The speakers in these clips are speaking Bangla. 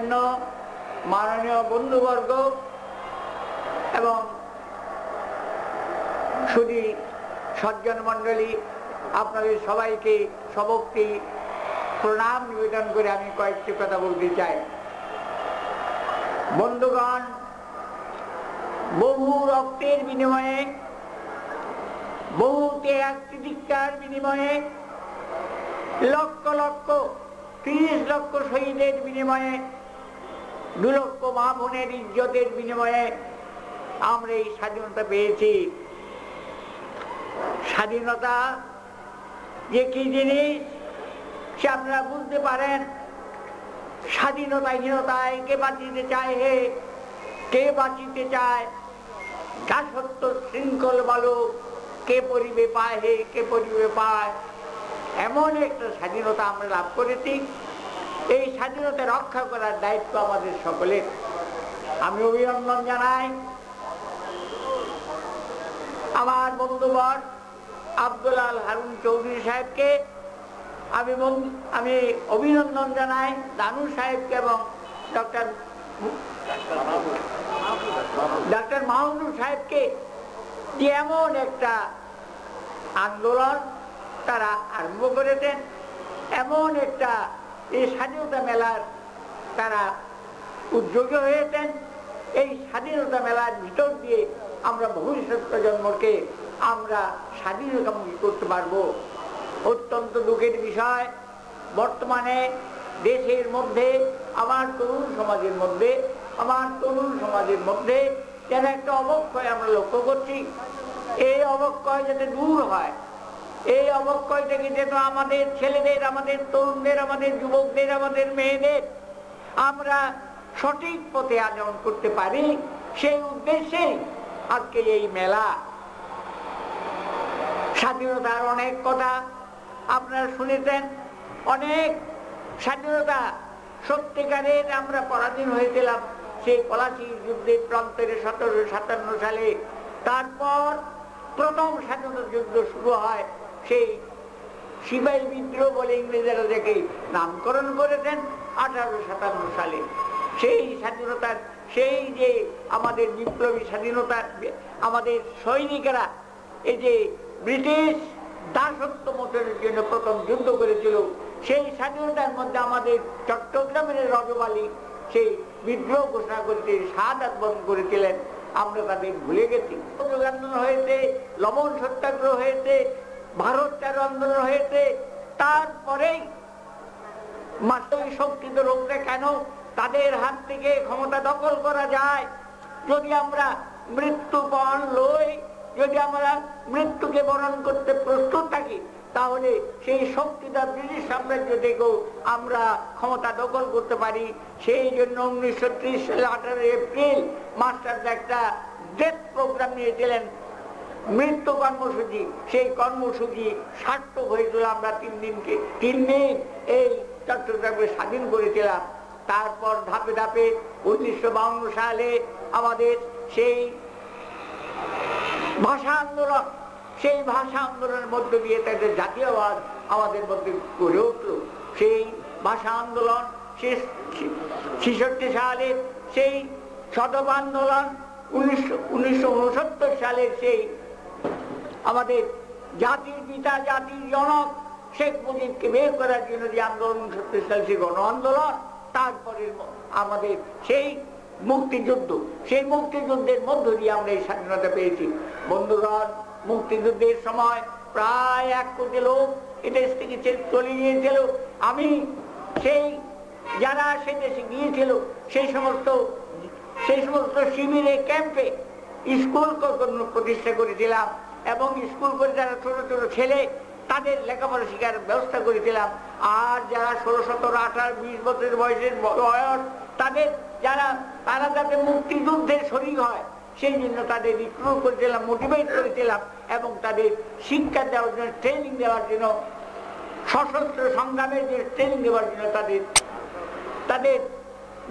গণ্যমান্য মাননীয় বন্ধুবর্গ এবং সুধী সজ্জন মণ্ডলী, আপনাদের সবাইকে সবক্তি প্রণাম নিবেদন করে আমি কয়েকটি কথা বলতে চাই। বন্ধুগণ, বহু রক্তের বিনিময়ে, বহু ত্যাগ তিতিক্ষার বিনিময়ে, লক্ষ লক্ষ 30 লক্ষ শহীদের বিনিময়ে, 2 লক্ষ মা বোনের ইজ্জতের বিনিময়ে আমরা এই স্বাধীনতা পেয়েছি। স্বাধীনতা যে কি জিনিস সে আপনারা বুঝতে পারেন। স্বাধীনতাহীনতায় কে বাঁচিতে চায় হে, কে বাঁচিতে চায় দাসত্ব শৃঙ্খল বলো, কে পরিবে পায় হে, কে পরিবে পায়। এমন একটা স্বাধীনতা আমরা লাভ করেছি। এই স্বাধীনতা রক্ষা করার দায়িত্ব আমাদের সকলের। আমি অভিনন্দন জানাই আমার বন্ধুবর আব্দুল আল হারুন চৌধুরী সাহেবকে, আমি অভিনন্দন জানাই দানু সাহেবকে এবং ডক্টর মাহমুদুর সাহেবকে, যে এমন একটা আন্দোলন তারা আরম্ভ করেছেন, এমন একটা এই স্বাধীনতা মেলার তারা উদ্যোগী হয়েছেন। এই স্বাধীনতা মেলার ভিতর দিয়ে আমরা ভবিষ্যৎ প্রজন্মকে আমরা স্বাধীনতামুখী করতে পারবো। অত্যন্ত দুঃখের বিষয়, বর্তমানে দেশের মধ্যে আমার তরুণ সমাজের মধ্যে যেন একটা অবক্ষয় আমরা লক্ষ্য করছি। এই অবক্ষয় যাতে দূর হয়, এই অবক্ষয় থেকে যেন আমাদের ছেলেদের, আমাদের তরুণদের, আমাদের যুবকদের, আমাদের মেয়েদের আমরা সঠিক পথে আচরণ করতে পারি, সেই উদ্দেশ্যে আজকে এই মেলা। স্বাধীনতার অনেক কথা আপনারা শুনেছেন, অনেক স্বাধীনতা সত্যিকারের আমরা পরাধীন হয়েছিলাম সেই পলাশী যুদ্ধের প্রান্তরে 1757 সালে। তারপর প্রথম স্বাধীনতা যুদ্ধ শুরু হয়, সেই সিপাহী বিদ্রোহ বলে ইংরেজরা যাকে নামকরণ করেছেন 1857 সালে। সেই স্বাধীনতার, সেই যে আমাদের বিপ্লবী স্বাধীনতা, আমাদের সৈনিকেরা এই যে ব্রিটিশ দাসত্ব মোচনের জন্য প্রথম যুদ্ধ করেছিল, সেই স্বাধীনতার মধ্যে আমাদের চট্টগ্রামের রজব আলী সেই বিদ্রোহ ঘোষণা করতে শাহাদাত বরণ করেছিলেন। আমরা তাদের ভুলে গেছি। আন্দোলন হয়েছে, লবণ সত্যাগ্রহ হয়েছে, ভারত ছাড়ো আন্দোলন হয়েছে। তারপরেই মাত্র শক্তিত লোকরা কেন তাদের হাত থেকে ক্ষমতা দখল করা যায়? যদি আমরা মৃত্যুপণ লই, যদি আমরা মৃত্যুকে বরণ করতে প্রস্তুত থাকি, তাহলে সেই শক্তিধর ব্রিটিশ সাম্রাজ্য থেকেও আমরা ক্ষমতা দখল করতে পারি। সেই জন্য 1930 সালে 18 এপ্রিল মাস্টারদা একটা ডেথ প্রোগ্রাম নিয়েছিলেন, মৃত্যু কর্মসূচি। সেই কর্মসূচি সার্থক হয়েছিল। আমরা 3 দিন এই চট্টগ্রামকে স্বাধীন করেছিলাম। তারপর ধাপে ধাপে 1952 সালে আমাদের সেই ভাষা আন্দোলন, সেই ভাষা আন্দোলনের মধ্য দিয়ে তাদের জাতীয়বাদ আমাদের মধ্যে গড়ে উঠল। সেই ভাষা আন্দোলন, 1966 সালের সেই সদব আন্দোলন, 1969 সালের সেই আমাদের জাতির পিতা, জাতির জনক শেখ মুজিবকে বের করার জন্য যে আন্দোলন, 69 সাল সেই গণ আন্দোলন, তারপরে আমাদের সেই মুক্তিযুদ্ধ, সেই মুক্তিযুদ্ধের মধ্য দিয়ে আমরা এই স্বাধীনতা পেয়েছি। বন্ধুগণ, মুক্তিযুদ্ধের সময় প্রায় 1 কোটি লোক এদেশ থেকে চলে গিয়েছিল। আমি সেই যারা সে দেশে গিয়েছিল সেই সমস্ত শিবিরে, ক্যাম্পে স্কুল প্রতিষ্ঠা করেছিলাম এবং স্কুল করে যারা ছোট ছোট ছেলে তাদের লেখাপড়া শেখার ব্যবস্থা করেছিলাম। আর যারা 16, 17, 18, 20 বছরের বয়সের বয়স, তারা যাতে মুক্তিযুদ্ধের শরীক হয় সেই জন্য তাদের রিক্রুট করেছিলাম, মোটিভেট করেছিলাম এবং তাদের শিক্ষা দেওয়ার জন্য, ট্রেনিং দেওয়ার জন্য, সশস্ত্র সংগ্রামের জন্য ট্রেনিং দেওয়ার জন্য তাদের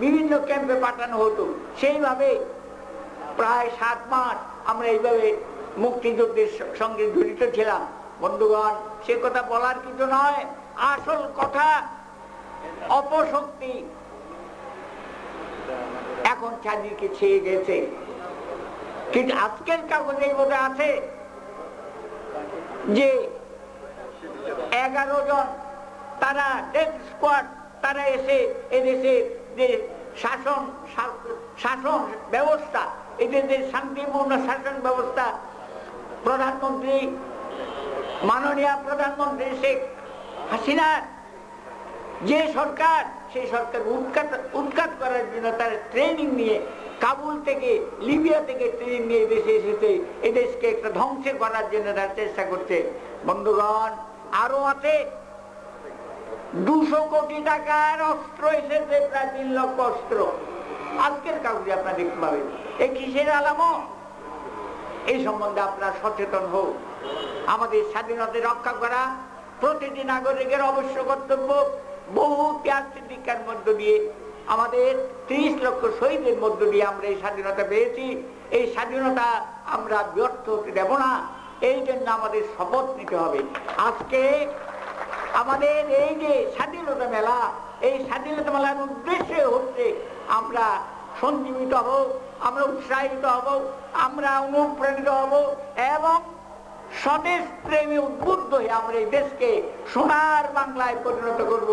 বিভিন্ন ক্যাম্পে পাঠানো হতো। সেইভাবে প্রায় 7 মাস আমরা এইভাবে মুক্তিযুদ্ধের সঙ্গে জড়িত ছিলাম। বন্ধুগণ, সে কথা বলার কিছু নয়। আসল কথা অপশক্তি এখন চাঁদিকে ছেয়ে গেছে। কিন্তু আজকের কাগজে বোধহয় আছে যে 11 জন তারা ডেথ স্কোয়াড, তারা এসে এদেশের যে শাসন ব্যবস্থা, এদের যে শান্তিপূর্ণ শাসন ব্যবস্থা, প্রধানমন্ত্রী মাননীয় প্রধানমন্ত্রী শেখ হাসিনার যে সরকার, সেই সরকার উৎখাত করার জন্য তারা ট্রেনিং নিয়ে কাবুল থেকে, লিবিয়া থেকে ট্রেনিং নিয়ে দেশে এসেছে, এদেশকে একটা ধ্বংস করার জন্য তারা চেষ্টা করছে। বন্ধুগণ, আরো আছে 200 কোটি টাকার অস্ত্র এসেছে, প্রায় 3 লক্ষ অস্ত্র। আজকের কাগজে আপনারা দেখতে পাবেন। এই কিসের আলামত? এই সম্বন্ধে আপনারা সচেতন হোক। আমাদের স্বাধীনতা রক্ষা করা প্রতিটি নাগরিকের অবশ্য কর্তব্য। বহু ত্যাগ তিতিক্ষার মধ্য দিয়ে, আমাদের 30 লক্ষ শহীদের মধ্য দিয়ে আমরা এই স্বাধীনতা পেয়েছি। এই স্বাধীনতা আমরা ব্যর্থ হতে দেব না। এই জন্য আমাদের শপথ নিতে হবে। আজকে আমাদের এই যে স্বাধীনতা মেলা, এই স্বাধীনতা মেলার উদ্দেশ্য হচ্ছে আমরা সঞ্জীবিত হব, আমরা উৎসাহিত হব, আমরা অনুপ্রাণিত হব এবং স্বদেশ প্রেমে উদ্বুদ্ধ হয়ে আমরা এই দেশকে সোনার বাংলায় পরিণত করব।